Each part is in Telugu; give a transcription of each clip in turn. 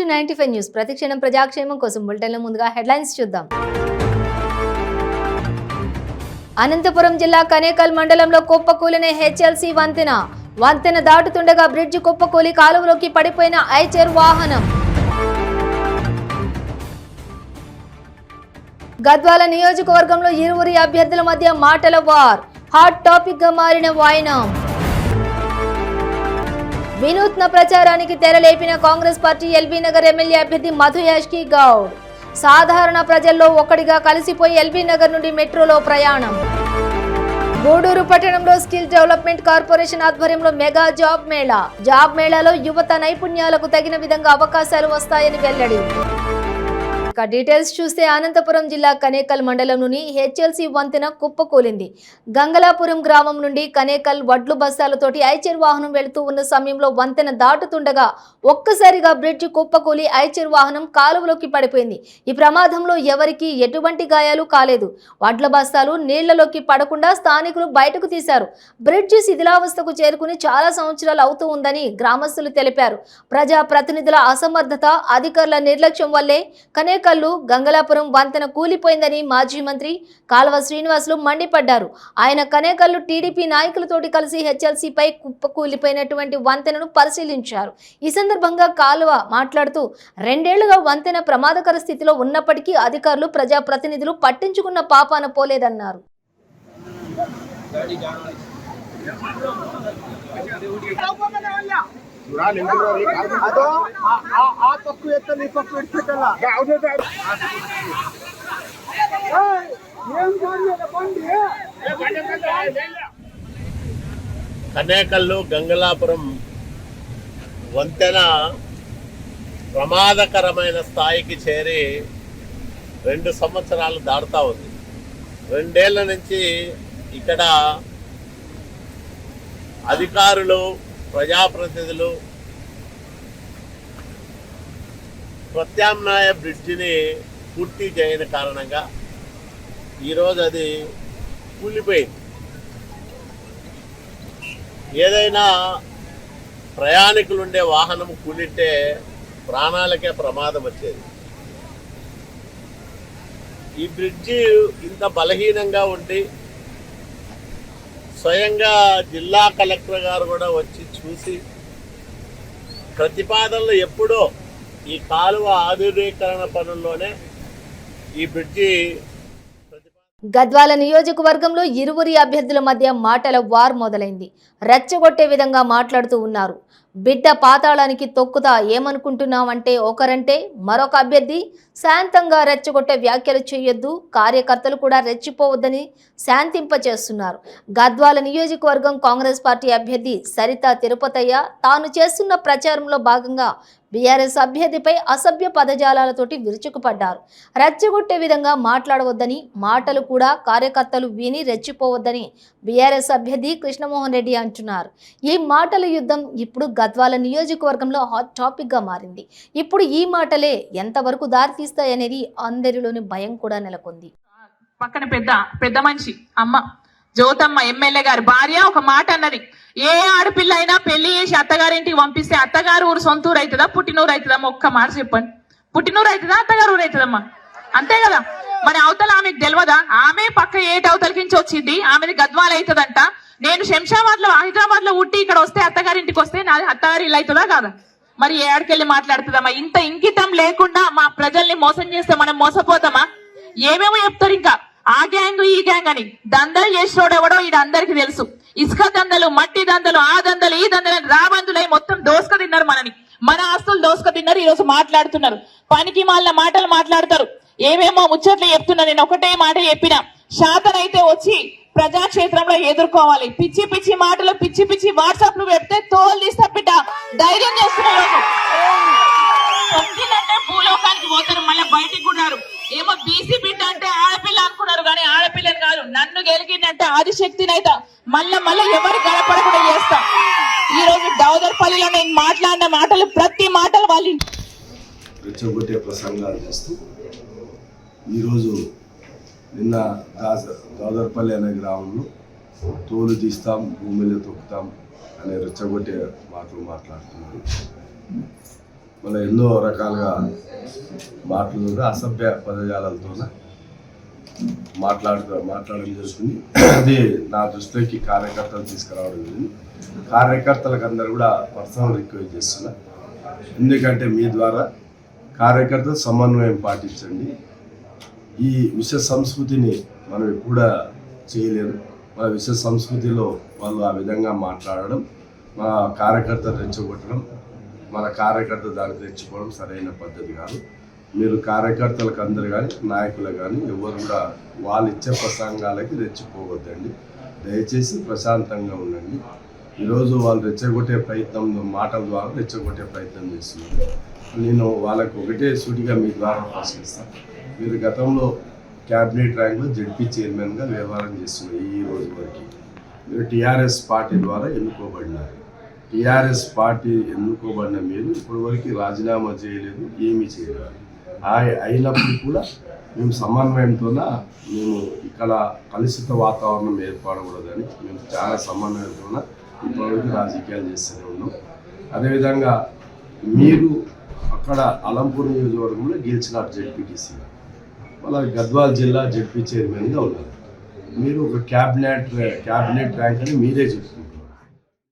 To 95 news. ప్రతిక్షణం ప్రజాక్షేమం కోసం బులెటిన్ల ముందుగా హెడ్లైన్స్ చూద్దాం. అనంతపురం జిల్లా కనేకల్ మండలంలో కుప్పకూలిన హెచ్ఎల్సి వంతెన దాటుతుండగా బ్రిడ్జి కుప్పకూలి కాలువలోకి పడిపోయిన ఐచర్ వాహనం. గద్వాల నియోజకవర్గంలో ఇరువురి అభ్యర్థుల మధ్య మాటల వార్ హాట్ టాపిక్ గా మారిన వాయనం. వినూత్న ప్రచారానికి తెరలేపిన కాంగ్రెస్ పార్టీ ఎల్బీ నగర్ ఎమ్మెల్యే అభ్యర్థి మధు యాష్కి గౌడ్. సాధారణ ప్రజల్లో ఒక్కడిగా కలిసిపోయి ఎల్బీ నగర్ నుండి మెట్రోలో ప్రయాణం. గూడూరు పట్టణంలో స్కిల్ డెవలప్మెంట్ కార్పొరేషన్ ఆధ్వర్యంలో మెగా జాబ్ మేళాలో యువత నైపుణ్యాలకు తగిన విధంగా అవకాశాలు వస్తాయని వెల్లడి. డీటెయిల్స్ చూస్తే అనంతపురం జిల్లా కనేకల్ మండలంలోని హెచ్ఎల్సి వంతెన కుప్పకూలింది. గంగలాపురం గ్రామం నుండి కనేకల్ వడ్లు బస్తాలతోటి ఐచర్ వాహనం వెళుతూ ఉన్న సమయంలో వంతెన దాటుతుండగా ఒక్కసారిగా బ్రిడ్జి కుప్పకూలి ఐచర్ వాహనం కాలువలోకి పడిపోయింది. ఈ ప్రమాదంలో ఎవరికీ ఎటువంటి గాయాలు కాలేదు. వడ్ల బస్తాలు నీళ్లలోకి పడకుండా స్థానికులు బయటకు తీశారు. బ్రిడ్జి శిథిలావస్థకు చేరుకుని చాలా సంవత్సరాలు అవుతూ ఉందని గ్రామస్తులు తెలిపారు. ప్రజా ప్రతినిధుల అసమర్థత, అధికారుల నిర్లక్ష్యం వల్లే కనేకల్లు గంగలాపురం వంతెన కూలిపోయిందని మాజీ మంత్రి కాల్వ శ్రీనివాసులు మండిపడ్డారు. ఆయన కనేకల్లు టీడీపీ నాయకులతోటి కలిసి హెచ్ఎల్సీపై కుప్పకూలిపోయినటువంటి వంతెనను పరిశీలించారు. ఈ సందర్భంగా కాల్వ మాట్లాడుతూ 2 ఏళ్లుగా వంతెన ప్రమాదకర స్థితిలో ఉన్నప్పటికీ అధికారులు, ప్రజాప్రతినిధులు పట్టించుకున్న పాపాన పోలేదన్నారు. కనేకల్లు గంగలాపురం వంతెన ప్రమాదకరమైన స్థాయికి చేరి 2 సంవత్సరాలు దాటుతా ఉంది. 2 ఏళ్ల నుంచి ఇక్కడ అధికారులు, ప్రజాప్రతినిధులు ప్రత్యామ్నాయ బ్రిడ్జిని పూర్తి చేయని కారణంగా ఈరోజు అది కూలిపోయింది. ఏదైనా ప్రయాణికులుండే వాహనం కూలింటే ప్రాణాలకే ప్రమాదం వచ్చేది. ఈ బ్రిడ్జి ఇంత బలహీనంగా ఉండి స్వయంగా జిల్లా కలెక్టర్ గారు కూడా వచ్చి చూసి ప్రతిపాదనలు ఎప్పుడో ఈ కాలువ ఆధునీకరణ పనుల్లోనే ఈ బ్రిడ్జి. గద్వాల నియోజకవర్గంలో ఇరువురి అభ్యర్థుల మధ్య మాటల వార్ మొదలైంది. రెచ్చగొట్టే విధంగా మాట్లాడుతూ ఉన్నారు. బిడ్డ పాతాళానికి తొక్కుతా ఏమనుకుంటున్నావంటే ఒకరంటే మరొక అభ్యర్థి శాంతంగా రెచ్చగొట్టే వ్యాఖ్యలు చేయొద్దు, కార్యకర్తలు కూడా రెచ్చిపోవద్దని శాంతింపచేస్తున్నారు. గద్వాల నియోజకవర్గం కాంగ్రెస్ పార్టీ అభ్యర్థి సరిత తిరుపతయ్య తాను చేస్తున్న ప్రచారంలో భాగంగా బీఆర్ఎస్ అభ్యర్థిపై అసభ్య పదజాలాలతోటి విరుచుకుపడ్డారు. రెచ్చగొట్టే విధంగా మాట్లాడవద్దని, మాటలు కూడా కార్యకర్తలు విని రెచ్చిపోవద్దని బీఆర్ఎస్ అభ్యర్థి కృష్ణమోహన్ రెడ్డి అంటున్నారు. ఈ మాటల యుద్ధం ఇప్పుడు గద్వాల నియోజకవర్గంలో హాట్ టాపిక్ గా మారింది. ఇప్పుడు ఈ మాటలే ఎంతవరకు దారితీస్తాయనేది అందరిలోని భయం కూడా నెలకొంది. పక్కన పెద్ద మనిషి అమ్మ జ్యోతమ్మ ఎమ్మెల్యే గారి భార్య ఒక మాట అన్నది, ఏ ఆడపిల్ల అయినా పెళ్లి చేసి అత్తగారింటికి పంపిస్తే అత్తగారు ఊరు సొంత ఊరు అవుతుందా, పుట్టినూరు అవుతుందమ్మా? ఒక్క మాట చెప్పండి. పుట్టినూరు అవుతుందా, అత్తగారు ఊరు అవుతుందమ్మా? అంతే కదా. మరి అవతల ఆమెకు తెలియదా? ఆమె పక్క ఏటి అవతలకించి వచ్చింది, ఆమెది గద్వాల అవుతుందంట. నేను శంషాబాద్ లో, హైదరాబాద్ లో ఉట్టి ఇక్కడ వస్తే అత్తగారింటికి వస్తే నాది అత్తగారి ఇల్లు అవుతుందా కాదా? మరి ఏడకెళ్ళి మాట్లాడుతుందమ్మా? ఇంత ఇంకితం లేకుండా మా ప్రజల్ని మోసం చేస్తే మనం మోసపోతామా? ఏమేమో చెప్తారు ఇంకా, ఆ గ్యాంగ్ ఈ గ్యాంగ్ అని. దందలు చేసినోడు ఎవడో ఇది అందరికి తెలుసు. ఇసుక దందలు, మట్టి దందలు, ఆ దందలు ఈ దందలు రాబందులై మొత్తం దోసుక తిన్నారు మనని. మన ఆస్తులు దోసుక తిన్నారు. ఈరోజు మాట్లాడుతున్నారు, పనికి మాలిన మాటలు మాట్లాడతారు, ఏమేమో ముచ్చట్లు చెప్తున్నా. నేను ఒకటే మాట చెప్పిన, శాతనైతే వచ్చి ప్రజాక్షేత్రంలో ఎదుర్కోవాలి. పిచ్చి పిచ్చి మాటలు, పిచ్చి పిచ్చి వాట్సాప్ లు పెడితే తోలు తీస్తా బిడ్డ. ధైర్యం చేస్తున్నారు. వచ్చిందంటే భూలోకానికి పోతారు, మళ్ళీ బయటికి ఉన్నారు. ఏమో బీసీ బిడ్డ అంటే ఆడపిల్ల అనుకున్నారు, కానీ ఆడపిల్లని కాదు. నన్ను గెలిగిందంటే ఆదిశక్తిని అయితే మళ్ళీ ఎవరు గడపడకుండా చేస్తా. ఈ రోజు దౌదర్పల్లిలో నేను మాట్లాడిన మాటలు, ప్రతి మాటలు వాళ్ళు రెచ్చగొట్టే ప్రసంగాలు చేస్తూ ఈరోజు నిన్న దౌదర్పల్లి అనే గ్రామంలో తోలు తీస్తాం, భూమిలో తొక్కుతాం అనే రెచ్చగొట్టే మాటలు మాట్లాడుతున్నారు. మన ఎన్నో రకాలుగా మాటలు అసభ్య పదజాలతో మాట్లాడడం జరుగుతుంది. అది నా దృష్టిలోకి కార్యకర్తలు తీసుకురావడం జరిగింది. కార్యకర్తలకు అందరూ కూడా పర్సనల్ రిక్వెస్ట్ చేస్తున్నా, ఎందుకంటే మీ ద్వారా కార్యకర్తలు సమన్వయం పాటించండి. ఈ విష సంస్కృతిని మనం ఎప్పుడా చేయలేదు. మన విష సంస్కృతిలో వాళ్ళు ఆ విధంగా మాట్లాడడం, మన కార్యకర్తలు రెచ్చగొట్టడం, మన కార్యకర్త దాన్ని తెచ్చుకోవడం సరైన పద్ధతి కాదు. మీరు కార్యకర్తలకు అందరు కానీ నాయకులు కానీ ఎవరు కూడా వాళ్ళు ఇచ్చే ప్రసంగాలకి రెచ్చిపోవద్దండి. దయచేసి ప్రశాంతంగా ఉండండి. ఈరోజు వాళ్ళు రెచ్చగొట్టే ప్రయత్నం, మాటల ద్వారా రెచ్చగొట్టే ప్రయత్నం చేస్తున్నారు. నేను వాళ్ళకు ఒకటే సూటిగా మీ ద్వారా ప్రశ్నిస్తాను. మీరు గతంలో క్యాబినెట్ ర్యాంక్లో జడ్పీ చైర్మన్గా వ్యవహారం చేస్తున్నారు. ఈ రోజు వరకు మీరు టీఆర్ఎస్ పార్టీ ద్వారా ఎన్నుకోబడినారు. టీఆర్ఎస్ పార్టీ ఎన్నుకోబడిన మీరు ఇప్పటివరకు రాజీనామా చేయలేదు, ఏమీ చేయలేదు. అయినప్పుడు కూడా మేము సమన్వయంతో మేము ఇక్కడ కలుషిత వాతావరణం ఏర్పడకూడదని మేము చాలా సమన్వయంతో ఇప్పటివరకు రాజకీయాలు చేస్తూనే ఉన్నాం. అదేవిధంగా మీరు అక్కడ అలంపూర్ నియోజకవర్గంలో గెలిచినారు జడ్పీటీసీగా, మళ్ళీ గద్వాల్ జిల్లా జడ్పీ చైర్మన్గా ఉన్నారు. మీరు ఒక క్యాబినెట్ ర్యాంక్ అని మీరే చెప్తున్నారు.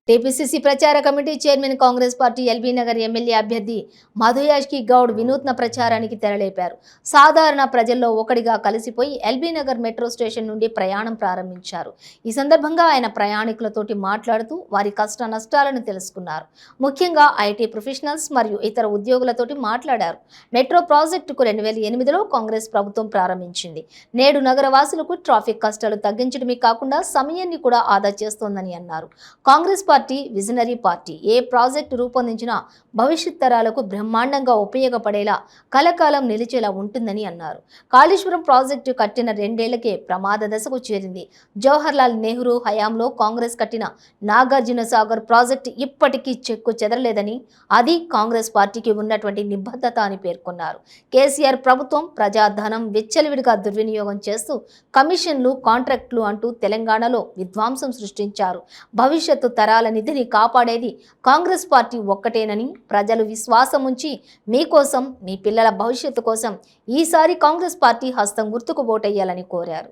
టీపీసీసీ ప్రచార committee chairman Congress party LB Nagar MLA అభ్యర్థి మధుయాష్కి గౌడ్ వినూత్న ప్రచారానికి తెరలేపారు. సాధారణ ప్రజల్లో ఒకటిగా కలిసిపోయి ఎల్బీ నగర్ మెట్రో స్టేషన్ నుండి ప్రయాణం ప్రారంభించారు. ఈ సందర్భంగా ఆయన ప్రయాణికులతోటి మాట్లాడుతూ వారి కష్ట నష్టాలను తెలుసుకున్నారు. ముఖ్యంగా ఐటీ ప్రొఫెషనల్స్ మరియు ఇతర ఉద్యోగులతోటి మాట్లాడారు. మెట్రో ప్రాజెక్టుకు 2008లో కాంగ్రెస్ ప్రభుత్వం ప్రారంభించింది. నేడు నగరవాసులకు ట్రాఫిక్ కష్టాలు తగ్గించడమే కాకుండా సమయాన్ని కూడా ఆదా చేస్తోందని అన్నారు. Congress party visionary party. ఏ ప్రాజెక్టు రూపొందించినా భవిష్యత్ తరాలకు బ్రహ్మాండంగా ఉపయోగపడేలా కలకాలం నిలిచేలా ఉంటుందని అన్నారు. కాళేశ్వరం ప్రాజెక్టు కట్టిన 2 ఏళ్లకే ప్రమాద దశకు చేరింది. జవహర్లాల్ నెహ్రూ హయాంలో కాంగ్రెస్ కట్టిన నాగార్జున సాగర్ ప్రాజెక్టు ఇప్పటికీ చెక్కు చెదరలేదని, అది కాంగ్రెస్ పార్టీకి ఉన్నటువంటి నిబద్ధత అని పేర్కొన్నారు. కేసీఆర్ ప్రభుత్వం ప్రజాధనం విచ్చలవిడిగా దుర్వినియోగం చేస్తూ కమిషన్లు, కాంట్రాక్టులు అంటూ తెలంగాణలో విధ్వంసం సృష్టించారు. భవిష్యత్తు తరాల నిధిని కాపాడేది కాంగ్రెస్ పార్టీ ఒక్కటేనని, ప్రజలు విశ్వాసం ఉంచి మీకోసం, మీ పిల్లల భవిష్యత్తు కోసం ఈసారి కాంగ్రెస్ పార్టీ హస్తం గుర్తుకు ఓటేయాలని కోరారు.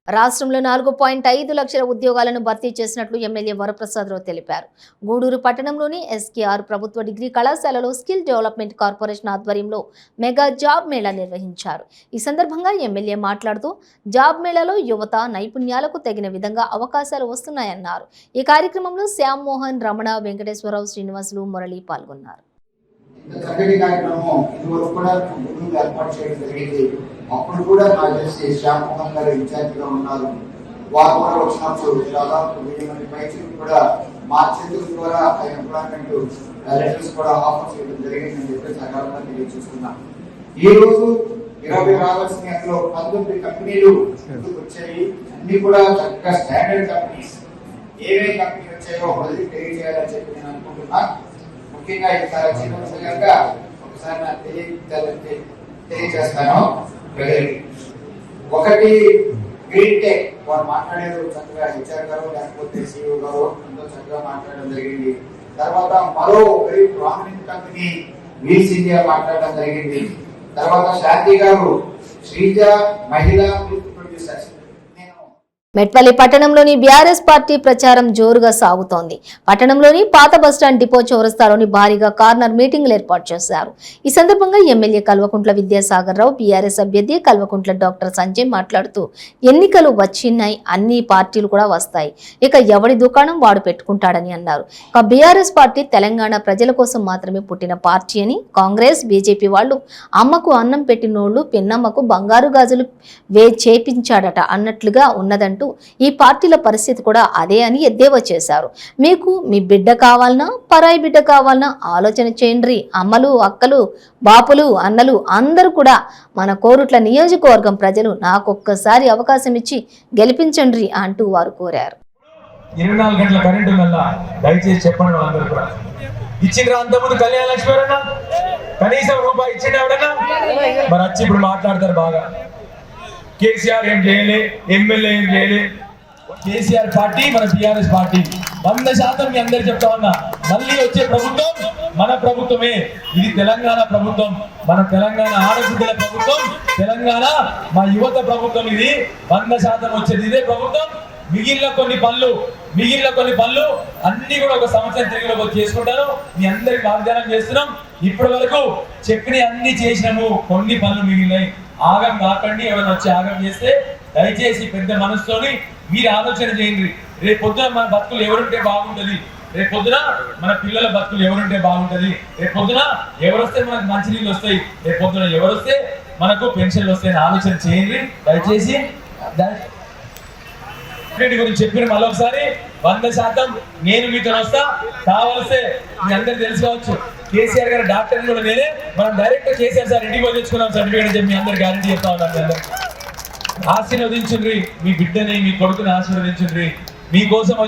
రాష్ట్రంలో 4.5 లక్షల ఉద్యోగాలను భర్తీ చేసినట్లు ఎమ్మెల్యే వరప్రసాదరావు తెలిపారు. గూడూరు పట్టణంలోని ఎస్కేఆర్ ప్రభుత్వ డిగ్రీ కళాశాలలో స్కిల్ డెవలప్మెంట్ కార్పొరేషన్ ఆధ్వర్యంలో మెగా జాబ్ మేళా నిర్వహించారు. ఈ సందర్భంగా ఎమ్మెల్యే మాట్లాడుతూ జాబ్ మేళాలో యువత నైపుణ్యాలకు తగిన విధంగా అవకాశాలు వస్తున్నాయన్నారు. ఈ కార్యక్రమంలో శ్యామ్ మోహన్, రమణ, వెంకటేశ్వరరావు, శ్రీనివాసులు, మురళి పాల్గొన్నారు. అప్పుడు కూడా నాకు తెలిసి శ్యామ్ మోహన్ గారు ఇన్ఛార్జిగా ఉన్నారు. వారు కూడా వచ్చినప్పుడు దాదాపు 1000 మంది పైచీలు కూడా మా చేతుల ద్వారా ఎంప్లాయ్మెంట్ లెటర్స్ కూడా ఆఫర్ చేయడం జరిగిందని చెప్పి సకాలంగా తెలియజేస్తున్నాం. ఈ రోజు 20 రావాల్సిన అందులో 19 కంపెనీలు వచ్చాయి. అన్ని కూడా చక్కగా స్టాండర్డ్ కంపెనీస్. ఏమేమి కంపెనీలు వచ్చాయో మొదటి తెలియజేయాలని చెప్పి నేను అనుకుంటున్నా. ముఖ్యంగా ఈసారి చిన్నగా ఒకసారి నాకు తెలియజేస్తాను. ఒకటి గ్రీన్ టెక్, వారు మాట్లాడేది చక్కగా హెచ్ఆర్ గారు లేకపోతే సిఇఓ గారు ఎంతో చక్కగా మాట్లాడడం జరిగింది. తర్వాత మరో very prominent company wheels India మాట్లాడడం జరిగింది. తర్వాత శాంతి గారు శ్రీజ మహిళా మెట్పల్లి పట్టణంలోని బీఆర్ఎస్ పార్టీ ప్రచారం జోరుగా సాగుతోంది. పట్టణంలోని పాత బస్టాండ్ డిపో చౌరస్తాలోని భారీగా కార్నర్ మీటింగ్లు ఏర్పాటు చేశారు. ఈ సందర్భంగా ఎమ్మెల్యే కల్వకుంట్ల విద్యాసాగర్ రావు, బీఆర్ఎస్ అభ్యర్థి కల్వకుంట్ల డాక్టర్ సంజయ్ మాట్లాడుతూ ఎన్నికలు వచ్చినాయి, అన్ని పార్టీలు కూడా వస్తాయి, ఇక ఎవడి దుకాణం వాడు పెట్టుకుంటాడని అన్నారు. ఇక బీఆర్ఎస్ పార్టీ తెలంగాణ ప్రజల కోసం మాత్రమే పుట్టిన పార్టీ అని, కాంగ్రెస్ బీజేపీ వాళ్ళు అమ్మకు అన్నం పెట్టినోళ్లు పిన్నమ్మకు బంగారు గాజులు చేపించాడట అన్నట్లుగా ఉన్నదంటూ ఈ పార్టీల పరిస్థితి కూడా అదే అని ఎద్దేవా చేశారు. మీకు మీ బిడ్డ కావాలన్నా పరాయి బిడ్డ కావాలన్నా ఆలోచన చేయండి. అమ్మలు, అక్కలు, బాపులు, అన్నలు అందరూ కూడా మన కోరుట్ల నియోజకవర్గం ప్రజలు నాకొక్కసారి అవకాశం ఇచ్చి గెలిపించండి అంటూ వారు కోరారు. 24 గంటల కరెంటు వల్ల దయచేసి చెప్పండి అందరూ కూడా. ఇచ్చిండ్రా అంతకుముందు కళ్యాణ లక్ష్మి ఎవరన్నా కనీసం రూపాయి ఇచ్చిండు ఎవడన్నా? మరి వచ్చి ఇప్పుడు మాట్లాడతారు బాగా. కేసీఆర్ ఏం చేయలే, ఎమ్మెల్యే ఏం చేయలే. కేసీఆర్ పార్టీ మన బీఆర్ఎస్ పార్టీ 100% మీ అందరు చెప్తా ఉన్నా. మళ్ళీ వచ్చే ప్రభుత్వం మన ప్రభుత్వమే. ఇది తెలంగాణ ప్రభుత్వం, మన తెలంగాణ ఆడబిడ్డల ప్రభుత్వం, తెలంగాణ మా యువత ప్రభుత్వం. ఇది 100% వచ్చేది ఇదే ప్రభుత్వం. మిగిలిన కొన్ని పనులు అన్ని కూడా ఒక సంవత్సరం తిరిగిలోకి చేసుకుంటాను. మీ అందరికి వాగ్దానం చేస్తున్నాం. ఇప్పటి వరకు చెప్పిన అన్ని చేసినాము, కొన్ని పనులు మిగిలినాయి. ఆగం కాకండి. ఎవరైనా వచ్చి ఆగం చేస్తే దయచేసి పెద్ద మనసుతోని మీరు ఆలోచన చేయండి. రేపు పొద్దున మన బతుకులు ఎవరుంటే బాగుంటది, రేపు పొద్దున మన పిల్లల బతుకులు ఎవరుంటే బాగుంటది, రేపు పొద్దున ఎవరొస్తే మనకు మంచినీళ్ళు వస్తాయి, రేపు పొద్దున ఎవరొస్తే మనకు పెన్షన్లు వస్తాయని ఆలోచన చేయండి దయచేసి. గురించి చెప్పిన మళ్ళీ ఒకసారి 100% నేను మీతో వస్తా. కావాల్సే మీ అందరికి తెలుసు కావచ్చు, కేసీఆర్ గారు డాక్టర్ కూడా నేనే. మనం డైరెక్ట్ కేసీఆర్ సార్ ఇంటికి పోయి తెచ్చుకున్నాం సర్టిఫికేట్ చెప్పి మీ అందరు గ్యారంటీ చెప్తా ఉన్నాను. మీ అందరికి ఆశీర్వదించుండ్రి, మీ బిడ్డని మీ కొడుకుని ఆశీర్వదించుండ్రి. మీకోసమే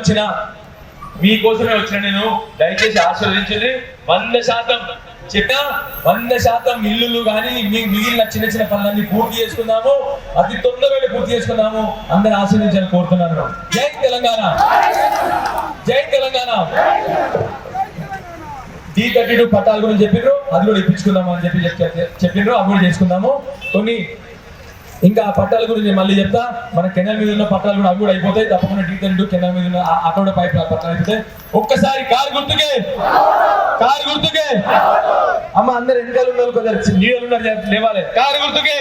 వచ్చిన నేను, దయచేసి ఆశీర్వదించుండ్రి. 100% చెప్పా. 100% ఇల్లులు కానీ మిగిలిన చిన్న చిన్న పనులన్నీ పూర్తి చేసుకుందాము, అతి తొందరగా పూర్తి చేసుకుందాము. అందరూ ఆశీర్వదించాలని కోరుతున్నాను. జై తెలంగాణ, జై తెలంగాణ. D32 పట్టాల గురించి చెప్పిండ్రు, అది కూడా ఇప్పించుకుందాము అని చెప్పిండ్రు, అవి కూడా చేసుకుందాము. కొన్ని ఇంకా పట్టాల గురించి మళ్ళీ చెప్తా. మన కెనాల్ మీద ఉన్న పట్టాలు కూడా అవి కూడా అయిపోతాయి. తప్పకుండా D32 కెనాల్ మీద ఉన్న అక్కడ పైప్ పట్టాలు అయిపోతాయి. ఒక్కసారి కారు గుర్తుకే అమ్మ అందరు ఎన్నికలు ఉన్నారు, కొందరు లీడర్లు ఉన్నారు, లేవాలి. కారు గుర్తుకే.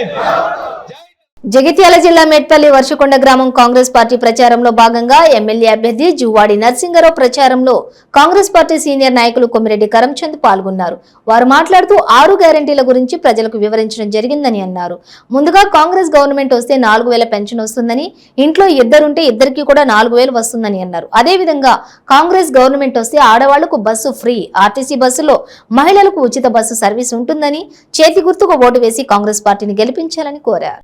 జగిత్యాల జిల్లా మెట్పల్లి వర్షకొండ గ్రామం కాంగ్రెస్ పార్టీ ప్రచారంలో భాగంగా ఎమ్మెల్యే అభ్యర్థి జువ్వాడి నర్సింగరావు ప్రచారంలో కాంగ్రెస్ పార్టీ సీనియర్ నాయకులు కొమ్మిరెడ్డి కరంచంద్ పాల్గొన్నారు. వారు మాట్లాడుతూ 6 గ్యారెంటీల గురించి ప్రజలకు వివరించడం జరిగిందని అన్నారు. ముందుగా కాంగ్రెస్ గవర్నమెంట్ వస్తే 4000 పెన్షన్ వస్తుందని, ఇంట్లో ఇద్దరుంటే ఇద్దరికి కూడా 4000 వస్తుందని అన్నారు. అదేవిధంగా కాంగ్రెస్ గవర్నమెంట్ వస్తే ఆడవాళ్లకు బస్సు ఫ్రీ, ఆర్టీసీ బస్సులో మహిళలకు ఉచిత బస్సు సర్వీస్ ఉంటుందని, చేతి గుర్తుకు ఓటు వేసి కాంగ్రెస్ పార్టీని గెలిపించాలని కోరారు.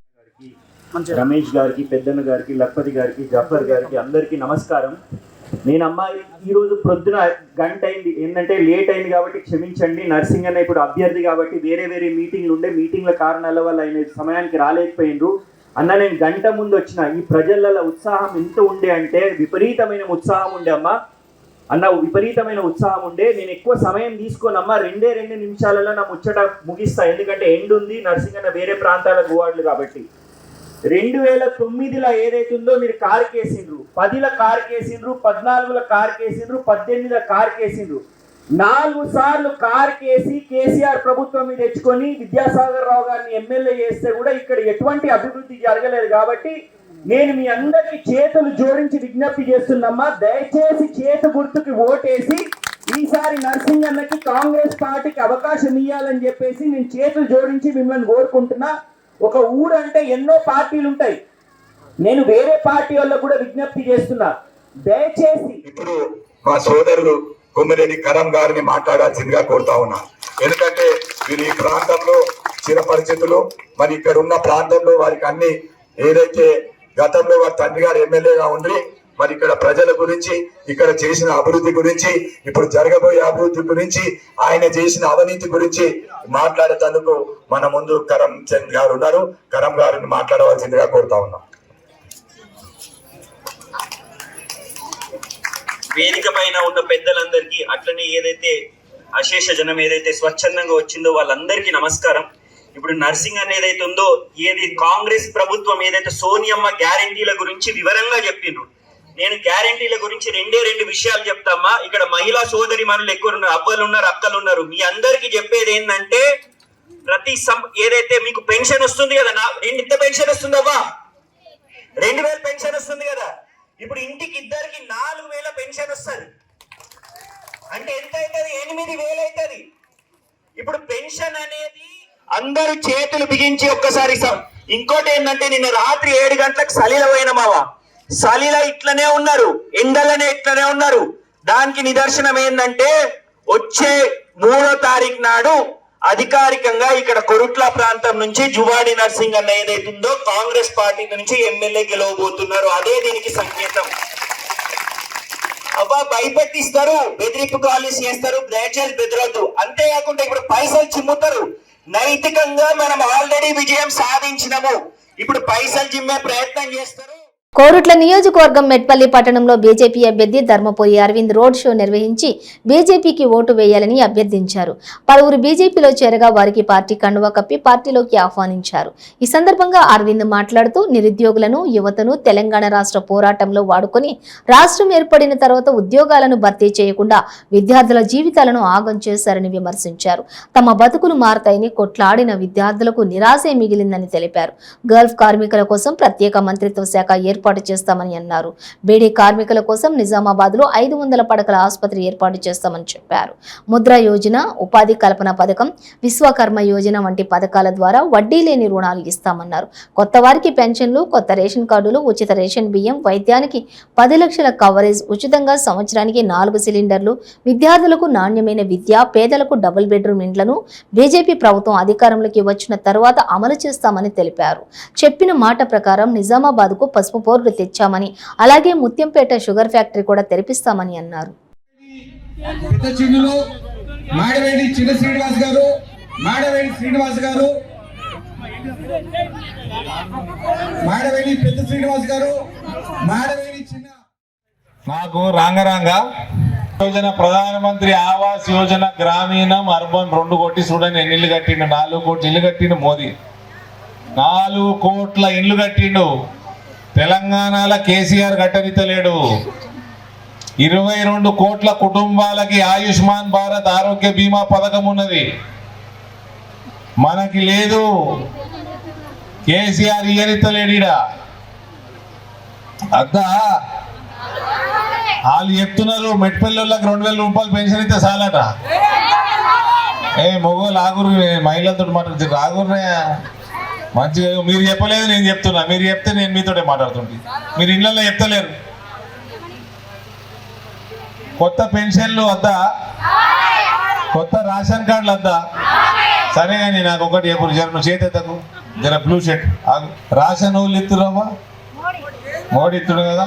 రమేష్ గారికి, పెద్దన్న గారికి, లక్పతి గారికి, జఫర్ గారికి అందరికీ నమస్కారం. నేను అమ్మాయి ఈరోజు ప్రొద్దున గంట అయింది, ఏంటంటే లేట్ అయింది కాబట్టి క్షమించండి. నర్సింగ్ అన్న ఇప్పుడు అభ్యర్థి కాబట్టి వేరే మీటింగ్లు ఉండే, మీటింగ్ల కారణాల వల్ల ఆయన సమయానికి రాలేకపోయిండ్రు. అన్న నేను గంట ముందు వచ్చిన. ఈ ప్రజల ఉత్సాహం ఎంత ఉండే అంటే విపరీతమైన ఉత్సాహం ఉండే అమ్మ. విపరీతమైన ఉత్సాహం ఉండే. నేను ఎక్కువ సమయం తీసుకోనమ్మా, 2 నిమిషాలలో నా ముచ్చట ముగిస్తా. ఎందుకంటే ఎండ్ ఉంది, నర్సింగ్ అన్న వేరే ప్రాంతాలకు పోవాళ్ళు కాబట్టి. 2009లో ఏదైతుందో మీరు కారు కేసిండ్రు, 10లో కారు కేసిండ్రు, 14లో కారు కేసిండ్రు, 18లో కారు కేసిండ్రు. 4 సార్లు కారు కేసి కేసీఆర్ ప్రభుత్వం మీద తెచ్చుకొని విద్యాసాగర్ రావు గారిని ఎమ్మెల్యే చేస్తే కూడా ఇక్కడ ఎటువంటి అభివృద్ధి జరగలేదు. కాబట్టి నేను మీ అందరికీ చేతులు జోడించి విజ్ఞప్తి చేస్తున్నామ్మా, దయచేసి చేతు గుర్తుకి ఓటేసి ఈసారి నర్సింగ్ అన్నకి కాంగ్రెస్ పార్టీకి అవకాశం ఇవ్వాలని చెప్పేసి నేను చేతులు జోడించి మిమ్మల్ని కోరుకుంటున్నా. ఒక ఊరు అంటే ఎన్నో పార్టీలు ఉంటాయి. నేను వేరే పార్టీ వాళ్ళకు కూడా విజ్ఞప్తి చేస్తున్నా, దయచేసి ఇప్పుడు మా సోదరులు కొమ్మిరెడ్డి కరం గారిని మాట్లాడాల్సిందిగా కోరుతా ఉన్నా. ఎందుకంటే వీరు ఈ ప్రాంతంలో చిరపరిచితులు. మరి ఇక్కడ ఉన్న ప్రాంతంలో వారికి అన్ని ఏదైతే గతంలో వారి తండ్రి గారు ఎమ్మెల్యేగా ఉండి మరి ఇక్కడ ప్రజల గురించి, ఇక్కడ చేసిన అభివృద్ధి గురించి, ఇప్పుడు జరగబోయే అభివృద్ధి గురించి, ఆయన చేసిన అవినీతి గురించి మాట్లాడేందుకు మన ముందు కరం చంద్ గారు ఉన్నారు. కరం గారిని మాట్లాడవలసిందిగా కోరుతా ఉన్నాం. వేదిక పైన ఉన్న పెద్దలందరికీ, అట్లనే ఏదైతే అశేష జనం ఏదైతే స్వచ్ఛందంగా వచ్చిందో వాళ్ళందరికీ నమస్కారం. ఇప్పుడు నర్సింగ్ అనేది ఏదైతే ఉందో, ఏది కాంగ్రెస్ ప్రభుత్వం ఏదైతే సోనియమ్మ గ్యారంటీల గురించి వివరంగా చెప్పిండ్రు. నేను గ్యారంటీల గురించి రెండు విషయాలు చెప్తామా. ఇక్కడ మహిళా సోదరి మనులు ఎక్కువ ఉన్నారు, అవ్వలు ఉన్నారు, అక్కలు ఉన్నారు. మీ అందరికి చెప్పేది ఏంటంటే, ఏదైతే మీకు పెన్షన్ వస్తుంది కదా, ఎంత పెన్షన్ వస్తుందవ్వా? 2000 పెన్షన్ వస్తుంది కదా. ఇప్పుడు ఇంటికి ఇద్దరికి 4000 పెన్షన్ వస్తుంది. అంటే ఎంత అవుతుంది? 8000 అవుతుంది. ఇప్పుడు పెన్షన్ అనేది అందరూ చేతులు బిగించి ఒక్కసారి. ఇంకోటి ఏంటంటే, నిన్న రాత్రి 7 గంటలకు సలీల పోయిన మావా, సలీల ఇట్లనే ఉన్నారు, ఎండలనే ఇట్లనే ఉన్నారు. దానికి నిదర్శనం ఏంటంటే, వచ్చే 3వ తారీఖు నాడు అధికారికంగా ఇక్కడ కొరుట్ల ప్రాంతం నుంచి జువాడి నర్సింగ్ అన్న ఏదైతుందో కాంగ్రెస్ పార్టీ నుంచి ఎమ్మెల్యే గెలవబోతున్నారు. అదే దీనికి సంకేతం. అబ్బా భయపెట్టిస్తారు, బెదిరింపు కాల్ చేస్తారు, దయచేసి బెదరొద్దు. అంతేకాకుండా ఇప్పుడు పైసలు చిమ్ముతారు. నైతికంగా మనం ఆల్రెడీ విజయం సాధించినము, ఇప్పుడు పైసలు చిమ్మే ప్రయత్నం చేస్తారు. కోరుట్ల నియోజకవర్గం మెట్పల్లి పట్టణంలో బీజేపీ అభ్యర్థి ధర్మపురి అరవింద్ రోడ్ షో నిర్వహించి బీజేపీకి ఓటు వేయాలని అభ్యర్థించారు. పలువురు బీజేపీలో చేరగా వారికి పార్టీ కండువా కప్పి పార్టీలోకి ఆహ్వానించారు. ఈ సందర్భంగా అరవింద్ మాట్లాడుతూ నిరుద్యోగులను, యువతను తెలంగాణ రాష్ట్ర పోరాటంలో వాడుకొని రాష్ట్రం ఏర్పడిన తర్వాత ఉద్యోగాలను భర్తీ చేయకుండా విద్యార్థుల జీవితాలను ఆగం చేశారని విమర్శించారు. తమ బతుకులు మారతాయని కొట్లాడిన విద్యార్థులకు నిరాశే మిగిలిందని తెలిపారు. గల్ఫ్ కార్మికుల కోసం ప్రత్యేక మంత్రిత్వ శాఖ ఏర్పాటు చేస్తామని అన్నారు. బీడీ కార్మికుల కోసం నిజామాబాద్ లో 500 పడకల ఆసుపత్రి ఏర్పాటు చేస్తామని చెప్పారు. ముద్ర యోజన, ఉపాధి కల్పన పథకం, విశ్వకర్మ యోజన వంటి పథకాల ద్వారా వడ్డీ లేని రుణాలు ఇస్తామన్నారు. కొత్త వారికి పెన్షన్లు, కొత్త రేషన్ కార్డులు, ఉచిత రేషన్ బియ్యం, వైద్యానికి 10 లక్షల కవరేజ్, ఉచితంగా సంవత్సరానికి 4 సిలిండర్లు, విద్యార్థులకు నాణ్యమైన విద్య, పేదలకు డబుల్ బెడ్రూమ్ ఇండ్లను బీజేపీ ప్రభుత్వం అధికారంలోకి వచ్చిన తర్వాత అమలు చేస్తామని తెలిపారు. చెప్పిన మాట ప్రకారం నిజామాబాద్ కు పసుపు బోర్డు తెచ్చామని, అలాగే ముత్యంపేట షుగర్ ఫ్యాక్టరీ కూడా తెరిపిస్తామని అన్నారు. మాడవేడి చిన్న శ్రీనివాస్ గారు, మాడవేడి శ్రీనివాస్ గారు, మాడవేడి పెద్ద శ్రీనివాస్ గారు, మాడవేడి చిన్న. నాకు రాంగ యోజన, ప్రధానమంత్రి ఆవాస్ యోజన, గ్రామీణం, అర్బన్ 2 కోటి చూడండి ఎన్ని ఇల్లు కట్టిండు. 4 కోట్ల ఇల్లు కట్టిండు మోదీ. 4 కోట్ల ఇల్లు కట్టిండు. తెలంగాణలో కేసీఆర్ కట్టనితలేడు. 22 కోట్ల కుటుంబాలకి ఆయుష్మాన్ భారత్ ఆరోగ్య బీమా పథకం ఉన్నది, మనకి లేదు. కేసీఆర్ ఇయ్యనితలేడు. అద్దా వాళ్ళు చెప్తున్నారు మెట్పల్లికి 2000 రూపాయలు పెన్షన్ ఇస్తే చాలట. మొగోళ్ళు ఆగురు, మహిళలతో మాట్లాడుతుంది రాగుర్రే మంచిగా. మీరు చెప్పలేదు, నేను చెప్తున్నా. మీరు చెప్తే నేను మీతోటే మాట్లాడుతుంటే మీరు ఇళ్ళల్లో చెప్తలేరు. కొత్త పెన్షన్లు వద్దా, కొత్త రేషన్ కార్డులు వద్దా? సరే కానీ నాకు ఒకటి ఎప్పుడు జర నువ్వు చేతకు జర బ్లూ షర్ట్ ఆగు. రేషన్ వాళ్ళు ఇస్తున్నావా? మోడీ ఇస్తుండు కదా,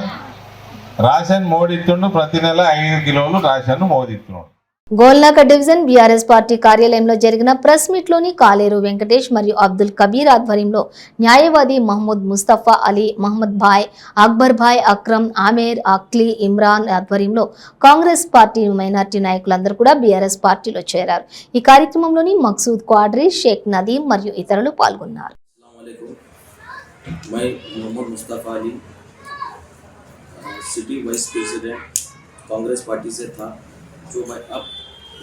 రేషన్ మోడీ ఇస్తుండు. ప్రతి నెల 5 కిలోలు రేషన్ మోడీ ఇస్తున్నాడు. గోల్నాక డివిజన్ బీఆర్ఎస్ పార్టీ కార్యాలయంలో జరిగిన ప్రెస్ మీట్ లోని కాలేరు వెంకటేష్ మరియు అబ్దుల్ కబీర్ ఆధ్వర్యంలో న్యాయవాది మహమ్మద్ ముస్తఫా అలీ, మహమ్మద్ భాయ్, అక్బర్ భాయ్, అక్రమ్, ఆమేర్, అక్లీ, ఇమ్రాన్ ఆధ్వర్యంలో కాంగ్రెస్ పార్టీ మైనార్టీ నాయకులందరూ కూడా బీఆర్ఎస్ పార్టీలో చేరారు. ఈ కార్యక్రమంలోని మక్సూద్ క్వాడ్రీ, షేక్ నదీం మరియు ఇతరులు పాల్గొన్నారు. City vice president Congress party से था, जो मैं अब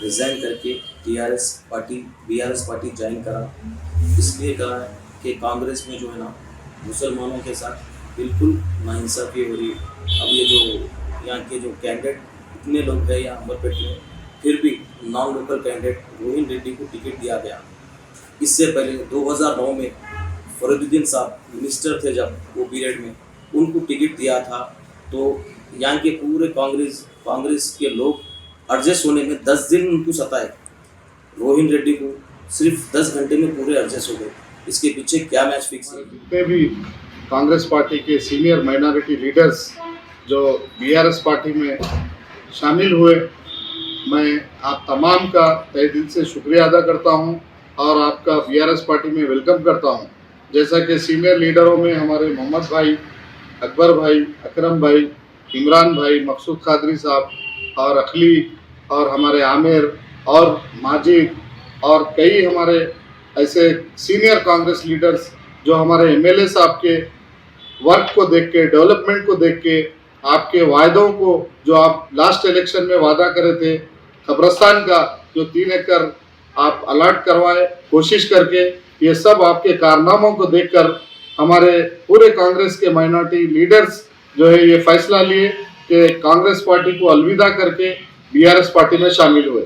रिज़ाइन करके बीआरएस पार्टी ज्वाइन करा। इसलिए करा कि कांग्रेस में जो है ना मुसलमानों के साथ बिल्कुल नाइंसाफ़ी हो रही है। अब ये जो यहाँ के जो कैंडिडेट इतने लोग गए यहाँ अमरपेट में, फिर भी non local candidate Rohin Reddy को टिकट दिया गया। इससे पहले 2009 में फरीदुद्दीन साहब मिनिस्टर थे जब वो पीरियड में, उनको टिकट दिया था। तो यहाँ के पूरे कांग्रेस के लोग एडजस्ट होने में 10 दिन उनको सताए। रोहिन रेड्डी को सिर्फ 10 घंटे में पूरे एडजस्ट हो गए। इसके पीछे क्या मैच फिक्स है? जितने भी कांग्रेस पार्टी के सीनियर माइनॉरिटी लीडर्स जो बीआरएस पार्टी में शामिल हुए, मैं आप तमाम का तहे दिल से शुक्रिया अदा करता हूं और आपका बीआरएस पार्टी में वेलकम करता हूं। जैसा कि सीनियर लीडरों में हमारे मोहम्मद भाई, अकबर भाई, अकरम भाई, इमरान भाई, मकसूद कादरी साहब और अखली और हमारे आमिर और माजिद और कई हमारे ऐसे सीनियर कांग्रेस लीडर्स जो हमारे एमएलए साहब के वर्क को देख के, डेवलपमेंट को देख के, आपके वायदों को जो आप लास्ट इलेक्शन में वादा करे थे, कब्रस्तान का जो 3 एकड़ आप अलॉट करवाए कोशिश करके, ये सब आपके कारनामों को देखकर हमारे पूरे कांग्रेस के माइनॉरिटी लीडर्स जो है ये फैसला लिए कि कांग्रेस पार्टी को अलविदा करके बीआरएस पार्टी में शामिल हुए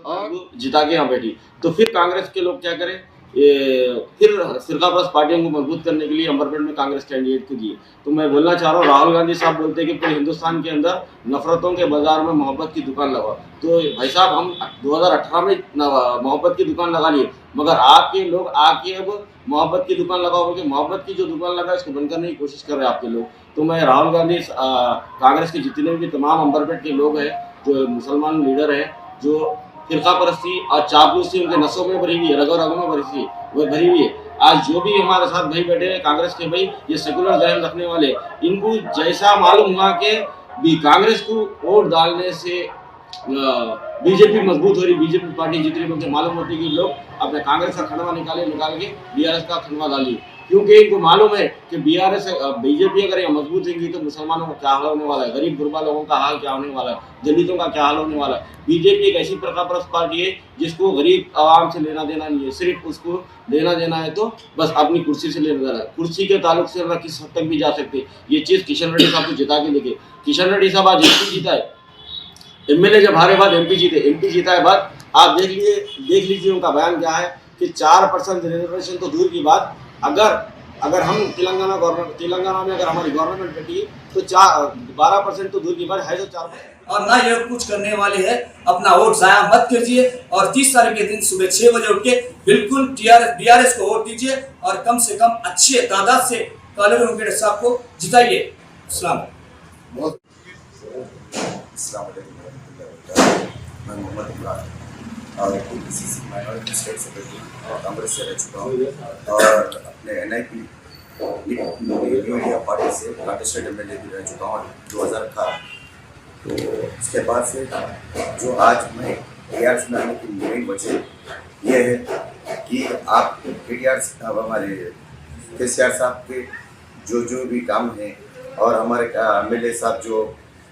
और जिता के यहाँ बैठी। तो फिर कांग्रेस के लोग क्या करें, फिर फिरकाप्रस्त पार्टियों को मजबूत करने के लिए अंबरपेट में कांग्रेस कैंडिडेट को दिए। तो मैं बोलना चाह रहा हूँ, राहुल गांधी साहब बोलते हैं कि पूरे हिंदुस्तान के अंदर नफरतों के बाजार में मोहब्बत की दुकान लगाओ। तो भाई साहब, हम 2018 में मोहब्बत की दुकान लगा लिए, मगर आपके लोग आके अब मोहब्बत की दुकान लगाओ, क्योंकि मोहब्बत की जो दुकान लगा इसको बंद करने की कोशिश कर रहे हैं आपके लोग। तो मैं राहुल गांधी, कांग्रेस के जितने भी तमाम अंबरपेट के लोग हैं, जो मुसलमान लीडर हैं, जो फिरका परस्ती और चापलूसी उनके नसों में भरी हुई है, रगों रगों में भरी हुई है। आज जो भी हमारे साथ भाई बैठे हैं कांग्रेस के भाई, ये सेकुलर जहन रखने वाले, इनको जैसा मालूम हुआ कि भी कांग्रेस को वोट डालने से बीजेपी मजबूत हो रही, बीजेपी पार्टी जितनी मुझे मालूम होती है कि लोग अपने कांग्रेस का खंडवा निकाल के बीआरएस का खंडवा डाली, क्योंकि इनको मालूम है कि बीआरएस बीजेपी अगर ये मजबूत रहेगी तो मुसलमानों का क्या हाल होने वाला है, गरीब गुरबा लोगों का हाल क्या होने वाला है, दलितों का क्या हाल होने वाला है। बीजेपी एक ऐसी प्रकारप्रस्त पार्टी है जिसको गरीब आवाम से लेना देना नहीं है, सिर्फ उसको लेना देना है तो बस अपनी कुर्सी से लेना देना है। कुर्सी के ताल्लुक से ना किस हद तक भी जा सकते, ये चीज़ किशन रेड्डी साहब को जिता के देखे। किशन रेड्डी साहब आज एमपी जीता है, एमएलए जब हारे बाद एमपी जीता है बाद, आप देख लीजिए उनका बयान क्या है कि 4% रिजर्वेशन तो दूर की बात, अगर हम तेलंगाना में अगर हमारी गवर्नमेंट बैठी तो 12% तो दूर की बात है, तो 4%। और ना ये कुछ करने वाले हैं, अपना वोट जाया मत कीजिए और 30 तारीख के दिन सुबह 6 बजे उठ के बिल्कुल बीआरएस को वोट दीजिए और कम से कम अच्छे तादाद से काले वेंकटेश साहब को जिताइए। मैं मोहम्मद इमरान और PCC minority state secretary Congress से रह चुका हूँ और अपने एनआईपी न्यू इंडिया पार्टी से कांटेस्टेड एमएलए भी रह चुका हूँ 2018। तो उसके बाद से जो आज मैं बीआरएस में आने की मेन वजह ये है कि आप बीआरएस हमारे केसीआर साहब के जो भी काम हैं और हमारे एमएलए साहब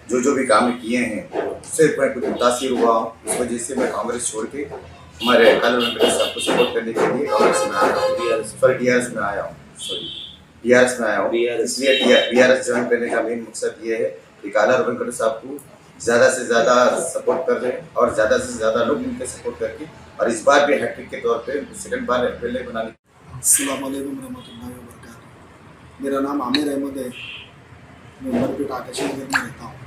जो भी काम किए हैं उससे मैं कुछ मुतासिर हुआ हूँ। इस वजह से मैं कांग्रेस छोड़ के हमारे काले वेंकटेश साहब को सपोर्ट करने के लिए कांग्रेस में आया हूँ, बीआरएस में आया हूँ। इसलिए बीआरएस ज्वाइन करने का मेन मकसद ये है कि काला वेंकटेश साहब को ज़्यादा से ज़्यादा सपोर्ट कर रहे हैं और ज़्यादा से ज़्यादा लोग उनके सपोर्ट करके और इस बार भी हैट्रिक के तौर पर सेकंड बार एमएलए बनाने। अस्सलाम वालेकुम रहमतुल्लाहि व बरकातहू। मेरा नाम आमिर अहमद है, मैं अंबरपेट आकाश नगर में रहता हूँ।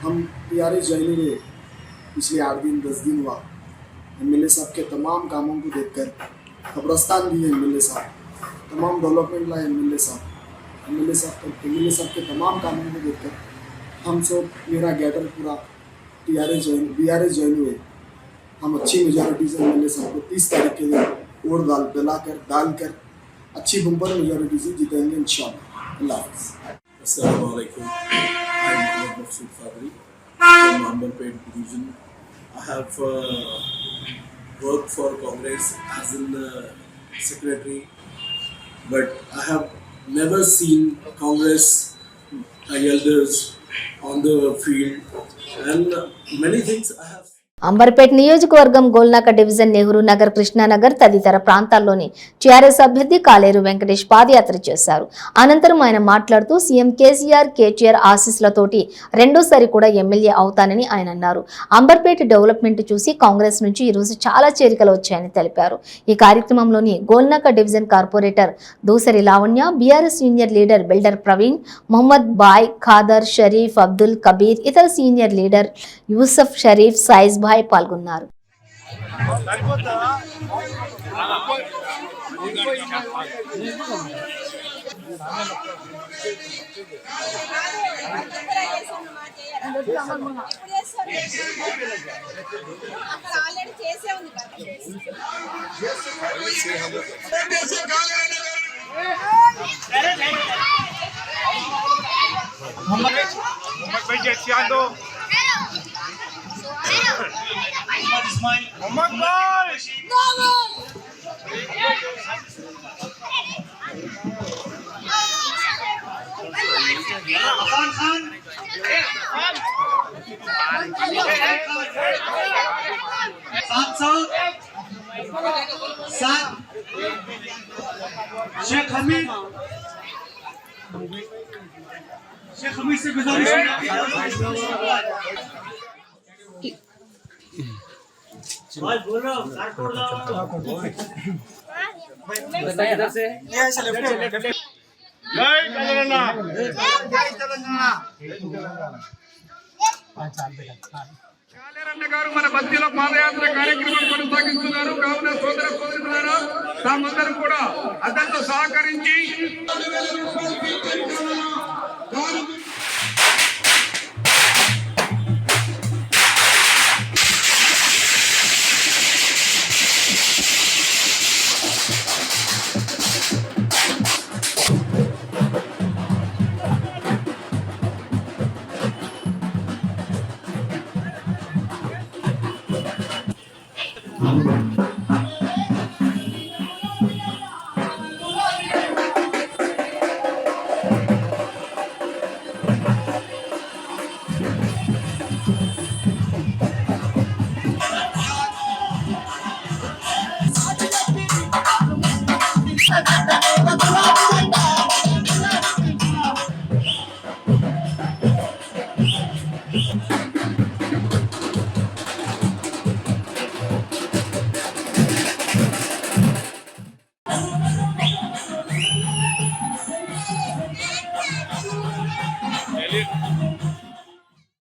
हम बीआरएस ज्वाइन हुए पिछले 8 दिन 10 दिन हुआ। एमएलए साहब के तमाम कामों को देखकर, कब्रस्तान दिए एमएलए साहब, तमाम डेवलपमेंट लाए एमएलए साहब के तमाम कामों को देखकर हम सब, मेरा गैदर पूरा बीआरएस ज्वाइन हुए। हम अच्छी मेजॉरिटी से एमएलए साहब को 30 तारीख के दिन वोट डालकर अच्छी बम्पर मेजॉरिटी से जीतेंगे इंशाअल्लाह। अल्लाह हाफ़िज़। अस्सलामु अलैकुम। I'm Mohammad Maqsood Fadri from Ambalpet division. I have worked for Congress as in secretary, but I have never seen Congress elders on the field and many things I have. Amberpet నియోజకవర్గం గోల్నాక డివిజన్ నెహ్రూ నగర్, కృష్ణానగర్ తదితర ప్రాంతాల్లోని టీఆర్ఎస్ అభ్యర్థి కాలేరు వెంకటేష్ పాదయాత్ర చేశారు. అనంతరం ఆయన మాట్లాడుతూ సీఎం కేసీఆర్ ఆశీస్సులతోటి రెండోసారి కూడా ఎమ్మెల్యే అవుతానని ఆయన అన్నారు. అంబర్పేట్ డెవలప్మెంట్ చూసి కాంగ్రెస్ నుంచి ఈరోజు చాలా చేరికలు వచ్చాయని తెలిపారు. ఈ కార్యక్రమంలోని Golnaka division corporator Dusari Lavanya, BRS senior leader builder Praveen, Mohammed Bhai, Khader, Sharif, Abdul Kabir, ఇతర సీనియర్ లీడర్ యూసఫ్ షరీఫ్, సైజ్ భాయ్ పాల్గొన్నారు. शेख हमीद से गुजारिश इधर से जय तेलंगाना చాలేరన్న గారు మన బస్తీలో పాదయాత్ర కార్యక్రమం కొనసాగిస్తున్నారు. కావున సోదర సోదరులారా తామందరం కూడా అతనితో సహకరించి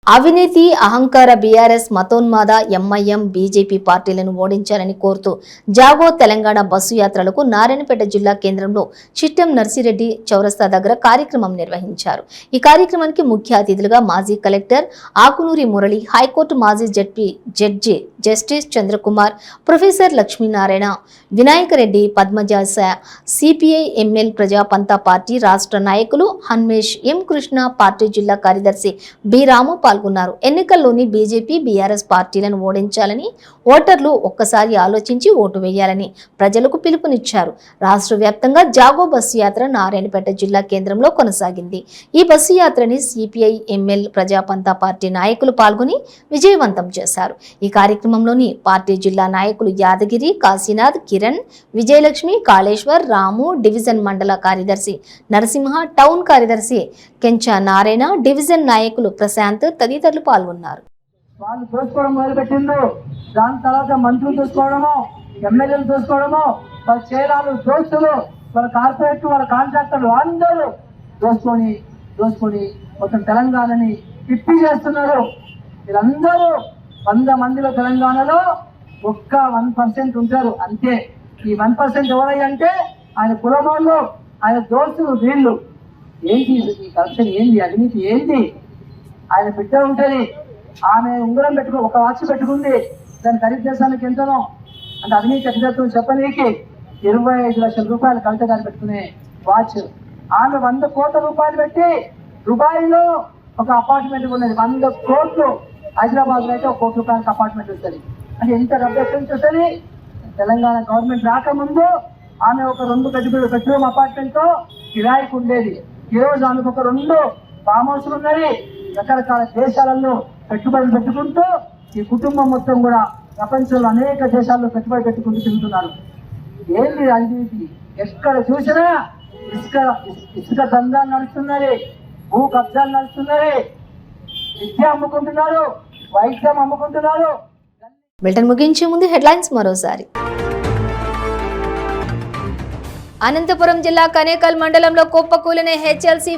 అవినీతి అహంకార బీఆర్ఎస్ మతోన్మాద ఎంఐఎం బీజేపీ పార్టీలను ఓడించాలని కోరుతూ జాగో తెలంగాణ బస్సు యాత్రలకు నారాయణపేట జిల్లా కేంద్రంలో చిట్టెం నర్సిరెడ్డి చౌరస్తా దగ్గర కార్యక్రమం నిర్వహించారు. ఈ కార్యక్రమానికి ముఖ్య అతిథులుగా మాజీ కలెక్టర్ ఆకునూరి మురళి, హైకోర్టు మాజీ judge justice Chandrakumar, professor Lakshminarayana, Vinayaka Reddy, Padmaja, CPI ML Prajapantha party రాష్ట్ర నాయకులు హన్మేష్, ఎం కృష్ణ, పార్టీ జిల్లా కార్యదర్శి బి రాము పాల్గొన్నారు. ఎన్నికల్లోని బీజేపీ బీఆర్ఎస్ పార్టీలను ఓడించాలని ఓటర్లు ఒక్కసారి ఆలోచించి ఓటు వేయాలని ప్రజలకు పిలుపునిచ్చారు. రాష్ట్ర వ్యాప్తంగా జాగో బస్సు యాత్ర నారాయణపేట జిల్లా కేంద్రంలో కొనసాగింది. ఈ బస్సు యాత్రని సిపిఐ ఎంఎల్ ప్రజాపంతా పార్టీ నాయకులు పాల్గొని విజయవంతం చేశారు. ఈ కార్యక్రమంలోని పార్టీ జిల్లా నాయకులు యాదగిరి, కాశీనాథ్, కిరణ్, విజయలక్ష్మి, కాళేశ్వర్, రాము, డివిజన్ మండల కార్యదర్శి నరసింహ, టౌన్ కార్యదర్శి కెంచా నారాయణ, డివిజన్ నాయకులు ప్రశాంత్ తదితరులు పాల్గొన్నారు. వాళ్ళు దోసుకోవడం మొదలుపెట్టిండ్రు. దాని తర్వాత మంత్రులు దోసుకోవడము, ఎమ్మెల్యేలు దోసుకోవడము, వాళ్ళ చేరాలు దోస్తులు, వాళ్ళ కార్పొరేట్, వాళ్ళ కాంట్రాక్టర్లు అందరూ దోసుకొని మొత్తం తెలంగాణని పిప్పి చేస్తున్నారు. వీళ్ళందరూ 100 మందిలో తెలంగాణలో ఒక్క 1% ఉంటారు అంతే. ఈ 1% ఎవరయ్యంటే ఆయన కులమాళ్ళు, ఆయన దోస్తులు, వీళ్ళు. ఏంటి ఈ కరప్షన్, ఏంది అవినీతి, ఏంది? ఆయన బిడ్డ ఉంటుంది, ఆమె ఉంగరం ఒక వాచ్ పెట్టుకుంది, దాని ఖరీదు దేశానికి ఎంతనో అంటే అవినీతి ఎక్కడ చెప్పనీకి 25 లక్షల రూపాయలు కవితగాని పెట్టుకునే వాచ్. ఆమె 100 కోట్ల రూపాయలు పెట్టి దుబాయ్లో ఒక అపార్ట్మెంట్ ఉన్నది. 100 కోట్లు. హైదరాబాద్లో అయితే 1 కోటి రూపాయలకి అపార్ట్మెంట్ వస్తుంది. అంటే ఎంత డబ్బు ఎక్కడి నుంచి వస్తుంది? తెలంగాణ గవర్నమెంట్ రాకముందు ఆమె ఒక 2 బెడ్రూమ్ అపార్ట్మెంట్తో కిరాయికి ఉండేది. ఈరోజు ఆమెకు ఒక 2 ఫామ్ హౌస్లు ఉన్నాయి. రకరకాల దేశాలలో పెట్టుబడులు పెట్టుకుంటూ ఈ కుటుంబం మొత్తం కూడా ప్రపంచంలో అనేక దేశాల్లో పెట్టుబడి పెట్టుకుంటూ తిరుగుతున్నారు. ఏంటి అవినీతి? ఎక్కడ చూసినా ఇసుక దందాలు నడుస్తున్నది, భూ కబ్జాలు నడుస్తున్నది, విద్య అమ్ముకుంటున్నారు, వైద్యం అమ్ముకుంటున్నారు. బులెటిన్ ముగించే ముందు హెడ్లైన్స్ మరోసారి. అనంతపురం జిల్లా కనేకల్ మండలంలో కుప్పకూలిన హెచ్ఎల్సీ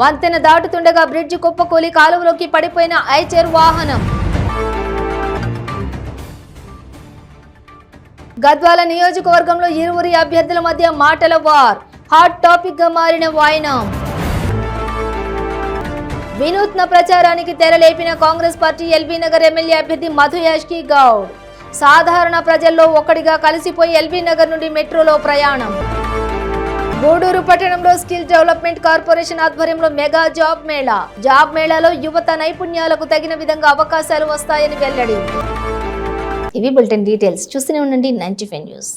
వంతెన దాటుతుండగా బ్రిడ్జి కుప్పకూలి కాలువలోకి పడిపోయిన ఐచర్ వాహనం. గద్వాల నియోజకవర్గంలో ఇరువురి అభ్యర్థుల మధ్య మాటల వార్, హాట్ టాపిక్ గా మారిన వాయినం. వినూత్న ప్రచారానికి తెరలేపిన కాంగ్రెస్ పార్టీ ఎల్బీ నగర్ ఎమ్మెల్యే అభ్యర్థి మధు యాష్కి గౌడ్. సాధారణ ప్రజల్లో ఒక్కడిగా కలిసిపోయి ఎల్బీ నగర్ నుండి మెట్రోలో ప్రయాణం. గూడూరు పట్టణంలో స్కిల్ డెవలప్మెంట్ కార్పొరేషన్ ఆధ్వర్యంలో మెగా జాబ్ మేళాలో యువత నైపుణ్యాలకు తగిన విధంగా అవకాశాలు వస్తాయని వెల్లడి. ఇవి బులెటిన్ డీటెయిల్స్. చూస్తూనే ఉండండి 95 న్యూస్.